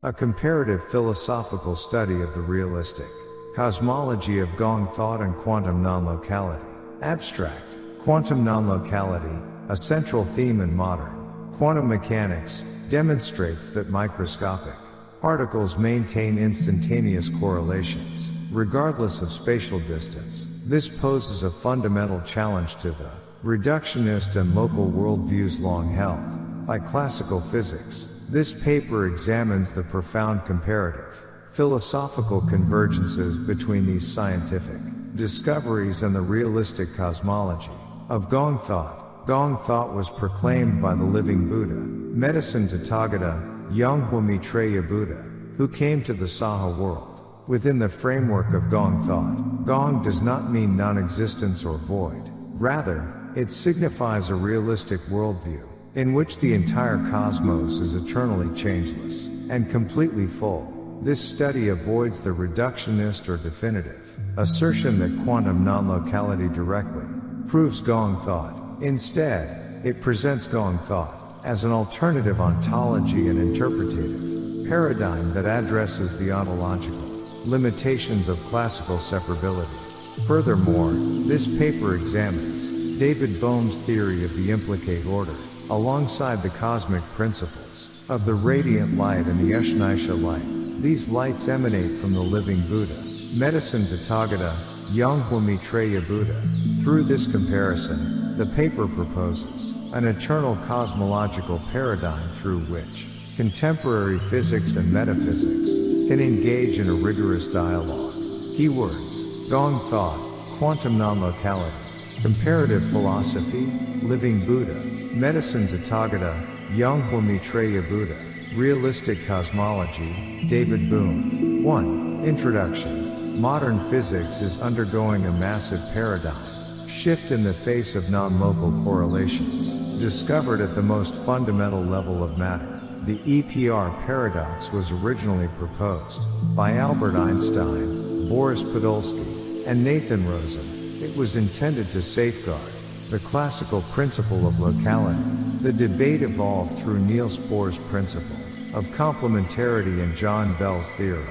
A comparative philosophical study of the realistic cosmology of Gong thought and quantum non-locality. Abstract. Quantum non-locality, a central theme in modern quantum mechanics, demonstrates that microscopic particles maintain instantaneous correlations, regardless of spatial distance. This poses a fundamental challenge to the reductionist and local worldviews long held by classical physics. This paper examines the profound comparative philosophical convergences between these scientific discoveries and the realistic cosmology of Gong thought. Gong thought was proclaimed by the living Buddha, medicine Tathagata, Yonghwa Maitreya Buddha, who came to the Saha world. Within the framework of Gong thought, Gong does not mean non-existence or void. Rather, it signifies a realistic worldview, in which the entire cosmos is eternally changeless and completely full. This study avoids the reductionist or definitive assertion that quantum non-locality directly proves Gong thought. Instead, it presents Gong thought as an alternative ontology and interpretative paradigm that addresses the ontological limitations of classical separability. Furthermore, this paper examines David Bohm's theory of the implicate order, alongside the cosmic principles of the radiant light and the Ushnisha light. These lights emanate from the living Buddha, medicine Tathagata, Yonghwa Maitreya Buddha. Through this comparison, the paper proposes an eternal cosmological paradigm through which contemporary physics and metaphysics can engage in a rigorous dialogue. Keywords: Gong thought, quantum non-locality, comparative philosophy, living Buddha, medicine Tathagata, Yonghwa Maitreya Buddha, realistic cosmology, David Bohm. 1. Introduction. Modern physics is undergoing a massive paradigm shift in the face of non-local correlations, discovered at the most fundamental level of matter. The EPR paradox was originally proposed by Albert Einstein, Boris Podolsky, and Nathan Rosen. It was intended to safeguard the classical principle of locality. The debate evolved through Niels Bohr's principle of complementarity and John Bell's theorem.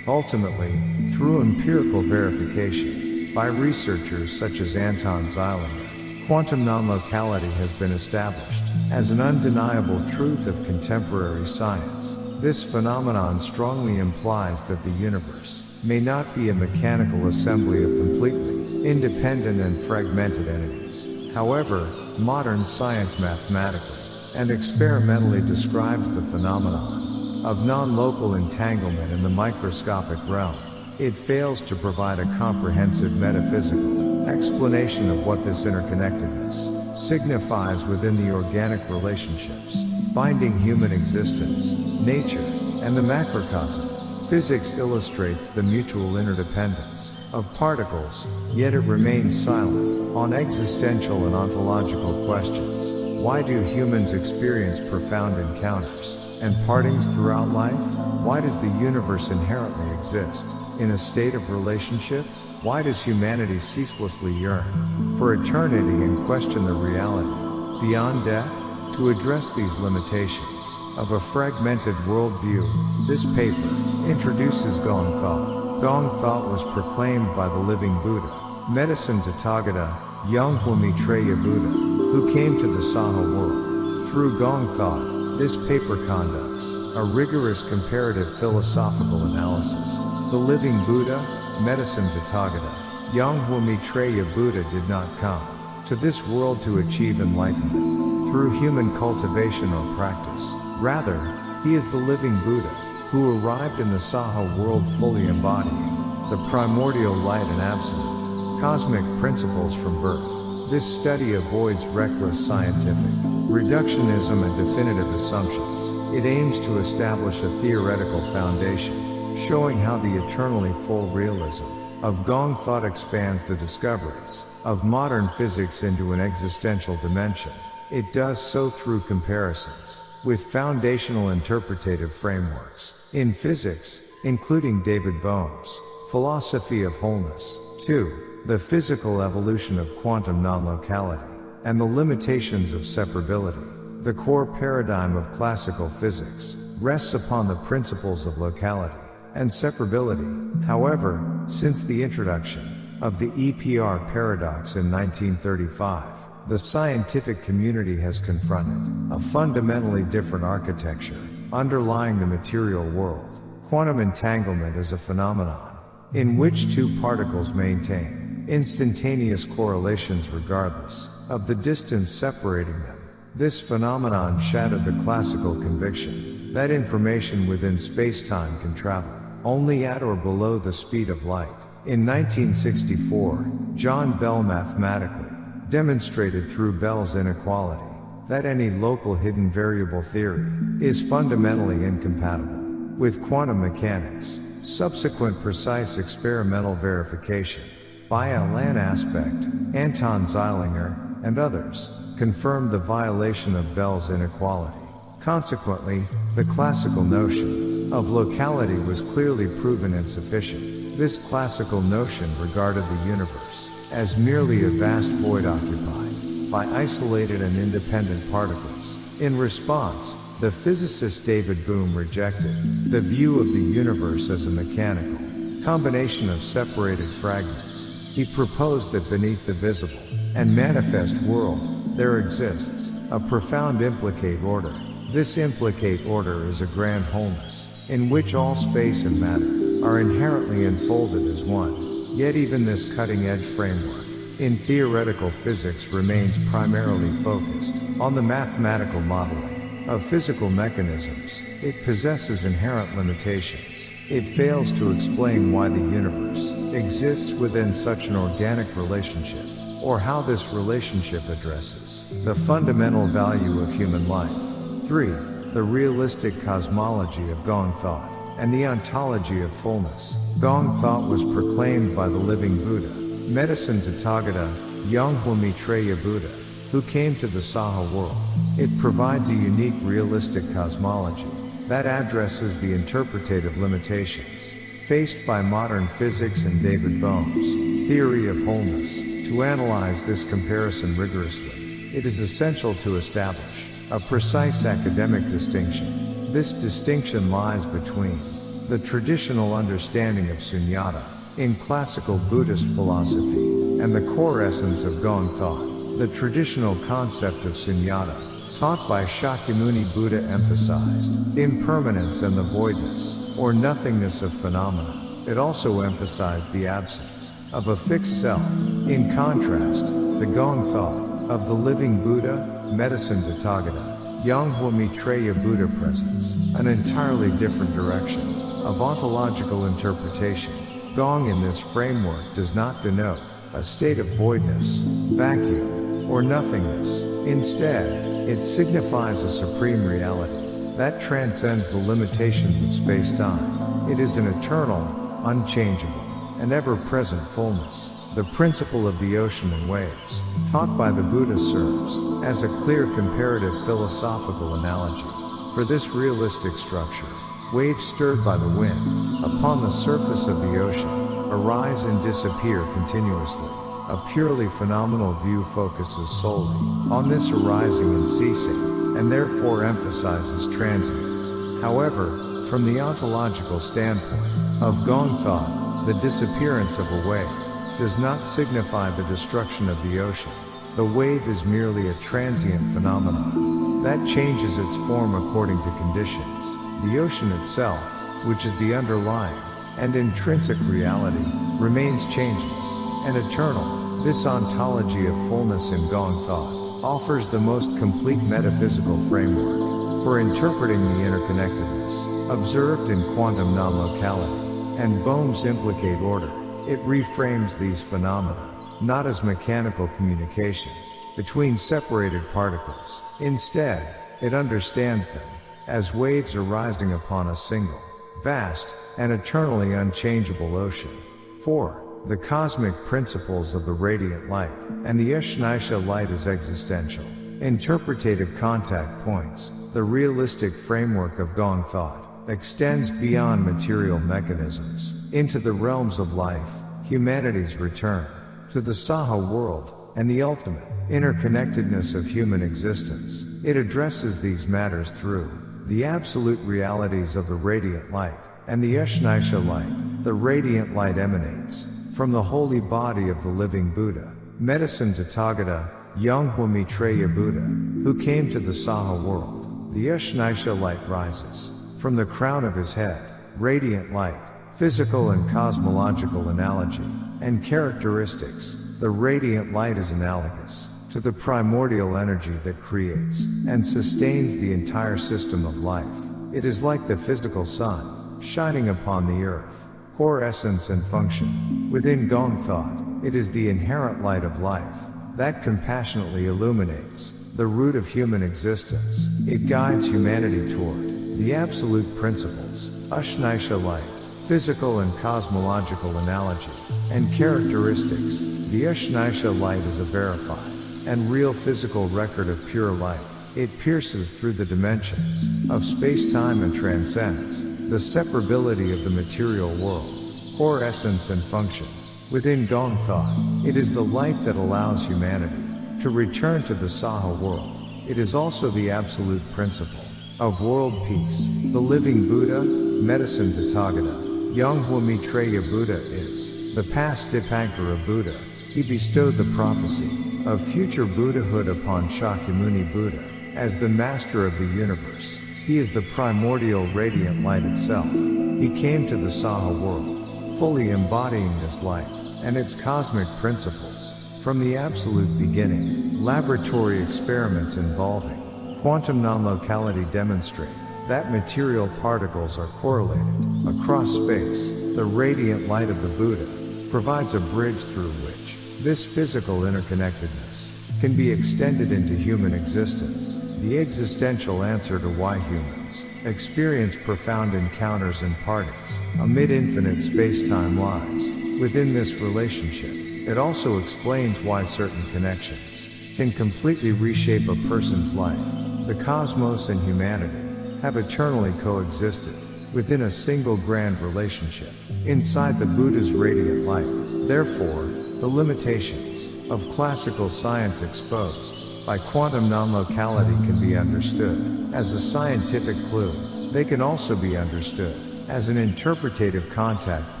Ultimately, through empirical verification by researchers such as Anton Zeilinger, quantum non-locality has been established as an undeniable truth of contemporary science. This phenomenon strongly implies that the universe may not be a mechanical assembly of completely independent and fragmented entities. However, modern science mathematically and experimentally describes the phenomenon of non-local entanglement in the microscopic realm. It fails to provide a comprehensive metaphysical explanation of what this interconnectedness signifies within the organic relationships binding human existence, nature, and the macrocosm. Physics illustrates the mutual interdependence of particles, yet it remains silent on existential and ontological questions. Why do humans experience profound encounters and partings throughout life? Why does the universe inherently exist in a state of relationship? Why does humanity ceaselessly yearn for eternity and question the reality beyond death? To address these limitations of a fragmented worldview, this paper introduces Gong thought. Gong thought was proclaimed by the living Buddha, medicine Tathagata, Yonghwa Maitreya Buddha, who came to the Saha world. Through Gong thought, this paper conducts a rigorous comparative philosophical analysis. The living Buddha, medicine Tathagata, Yonghwa Maitreya Buddha did not come to this world to achieve enlightenment through human cultivation or practice. Rather, he is the living Buddha, who arrived in the Saha world fully embodying the primordial light and absolute cosmic principles from birth. This study avoids reckless scientific reductionism and definitive assumptions. It aims to establish a theoretical foundation, showing how the eternally full realism of Gong thought expands the discoveries of modern physics into an existential dimension. It does so through comparisons with foundational interpretative frameworks in physics, including David Bohm's philosophy of wholeness. 2. The physical evolution of quantum non-locality and the limitations of separability. The core paradigm of classical physics rests upon the principles of locality and separability. However, since the introduction of the EPR paradox in 1935, the scientific community has confronted a fundamentally different architecture underlying the material world. Quantum entanglement is a phenomenon in which two particles maintain instantaneous correlations regardless of the distance separating them. This phenomenon shattered the classical conviction that information within space-time can travel only at or below the speed of light. In 1964, John Bell mathematically demonstrated through Bell's inequality that any local hidden variable theory is fundamentally incompatible with quantum mechanics. Subsequent precise experimental verification by Alain Aspect, Anton Zeilinger, and others confirmed the violation of Bell's inequality. Consequently, the classical notion of locality was clearly proven insufficient. This classical notion regarded the universe as merely a vast void occupied by isolated and independent particles. In response, the physicist David Bohm rejected the view of the universe as a mechanical combination of separated fragments. He proposed that beneath the visible and manifest world, there exists a profound implicate order. This implicate order is a grand wholeness, in which all space and matter are inherently enfolded as one. Yet even this cutting-edge framework in theoretical physics remains primarily focused on the mathematical modeling of physical mechanisms. It possesses inherent limitations. It fails to explain why the universe exists within such an organic relationship, or how this relationship addresses the fundamental value of human life. 3. The realistic cosmology of Gong Thought and the ontology of fullness. Gong Thought was proclaimed by the living Buddha, Medicine Tathagata, Yonghwa Maitreya Buddha, who came to the Saha world. It provides a unique realistic cosmology that addresses the interpretative limitations faced by modern physics and David Bohm's theory of wholeness. To analyze this comparison rigorously, it is essential to establish a precise academic distinction. This distinction lies between the traditional understanding of sunyata in classical Buddhist philosophy and the core essence of Gong Thought. The traditional concept of sunyata, taught by Shakyamuni Buddha, emphasized impermanence and the voidness, or nothingness of phenomena. It also emphasized the absence of a fixed self. In contrast, the Gong Thought of the living Buddha, Medicine Tathagata, Yonghwa Maitreya Buddha presents an entirely different direction of ontological interpretation. Gong in this framework does not denote a state of voidness, vacuum, or nothingness. Instead, it signifies a supreme reality that transcends the limitations of space-time. It is an eternal, unchangeable, and ever-present fullness. The principle of the ocean and waves, taught by the Buddha, serves as a clear comparative philosophical analogy for this realistic structure. Waves stirred by the wind upon the surface of the ocean arise and disappear continuously. A purely phenomenal view focuses solely on this arising and ceasing, and therefore emphasizes transience. However, from the ontological standpoint of Gong Thought, the disappearance of a wave does not signify the destruction of the ocean. The wave is merely a transient phenomenon that changes its form according to conditions. The ocean itself, which is the underlying and intrinsic reality, remains changeless and eternal. This ontology of fullness in Gong Thought offers the most complete metaphysical framework for interpreting the interconnectedness observed in quantum non-locality and Bohm's implicate order. It reframes these phenomena not as mechanical communication between separated particles. Instead, it understands them as waves arising upon a single, vast, and eternally unchangeable ocean. 4. The cosmic principles of the radiant light and the Ushnisha light as existential, interpretative contact points. The realistic framework of Gong Thought extends beyond material mechanisms into the realms of life, humanity's return to the Saha world, and the ultimate interconnectedness of human existence. It addresses these matters through the absolute realities of the radiant light, and the Ushnisha light. The radiant light emanates from the holy body of the living Buddha, Medicine Tathagata, Yonghwa Maitreya Buddha, who came to the Saha world. The Ushnisha light rises from the crown of his head, radiant light, physical and cosmological analogy, and characteristics. The radiant light is analogous to the primordial energy that creates and sustains the entire system of life. It is like the physical sun, shining upon the earth, core essence and function. Within Gong Thought, it is the inherent light of life that compassionately illuminates the root of human existence. It guides humanity toward the absolute principles, Ushnisha light, physical and cosmological analogy, and characteristics. The Ushnisha light is a verified and real physical record of pure light. It pierces through the dimensions of space-time and transcends the separability of the material world, core essence and function. Within Gong Thought, it is the light that allows humanity to return to the Saha world. It is also the absolute principle of world peace. The living Buddha, Medicine Tathagata, Yonghwa Maitreya Buddha is the past Dipankara Buddha. He bestowed the prophecy of future Buddhahood upon Shakyamuni Buddha as the master of the universe. He is the primordial radiant light itself. He came to the Saha world, fully embodying this light and its cosmic principles. From the absolute beginning, laboratory experiments involving quantum non-locality demonstrate that material particles are correlated across space. The radiant light of the Buddha provides a bridge through which this physical interconnectedness can be extended into human existence, the existential answer to why humans experience profound encounters and partings amid infinite space-time lies within this relationship. It also explains why certain connections can completely reshape a person's life. The cosmos and humanity have eternally coexisted within a single grand relationship inside the Buddha's radiant light. Therefore, the limitations of classical science exposed by quantum non-locality can be understood as a scientific clue. They can also be understood as an interpretative contact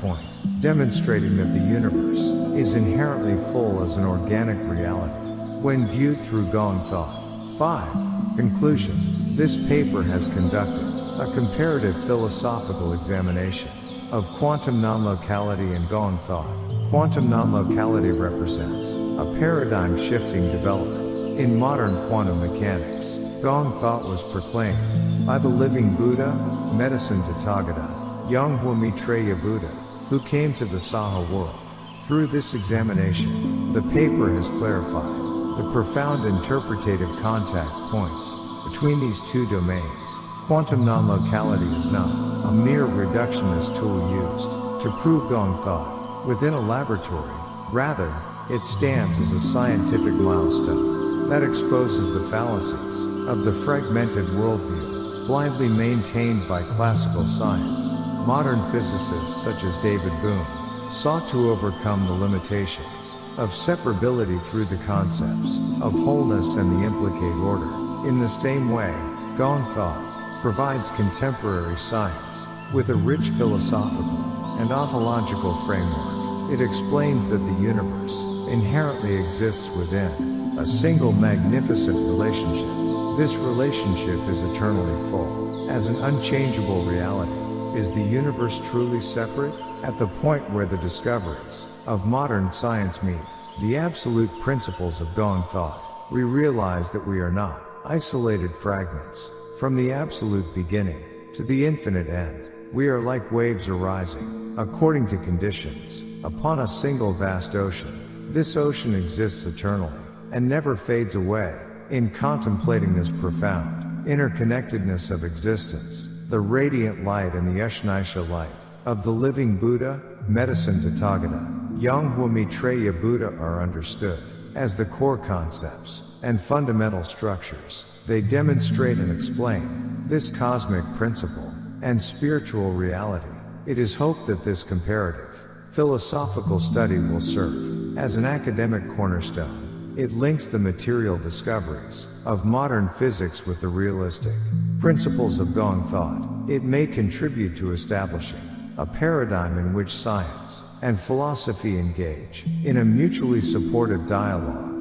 point, demonstrating that the universe is inherently full as an organic reality when viewed through Gong Thought. 5. Conclusion. This paper has conducted a comparative philosophical examination of quantum non-locality and Gong Thought. Quantum non-locality represents a paradigm-shifting development in modern quantum mechanics. Gong Thought was proclaimed by the living Buddha, Medicine Tathagata, Yonghwa Maitreya Buddha, who came to the Saha world. Through this examination, the paper has clarified the profound interpretative contact points between these two domains. Quantum non-locality is not a mere reductionist tool used to prove Gong Thought within a laboratory. Rather, it stands as a scientific milestone that exposes the fallacies of the fragmented worldview blindly maintained by classical science. Modern physicists such as David Bohm sought to overcome the limitations of separability through the concepts of wholeness and the implicate order. In the same way, Gong Thought provides contemporary science with a rich philosophical and ontological framework. It explains that the universe inherently exists within a single magnificent relationship. This relationship is eternally full. As an unchangeable reality, is the universe truly separate? At the point where the discoveries of modern science meet the absolute principles of Gong Thought, we realize that we are not isolated fragments. From the absolute beginning to the infinite end, we are like waves arising, according to conditions, upon a single vast ocean. This ocean exists eternally and never fades away. In contemplating this profound interconnectedness of existence, the radiant light and the Ushnisha light of the living Buddha, Medicine Tathagata, Yonghwa Maitreya Buddha are understood as the core concepts and fundamental structures. They demonstrate and explain this cosmic principle and spiritual reality. It is hoped that this comparative philosophical study will serve as an academic cornerstone. It links the material discoveries of modern physics with the realistic Principles of Gong Thought. It may contribute to establishing a paradigm in which science and philosophy engage in a mutually supportive dialogue.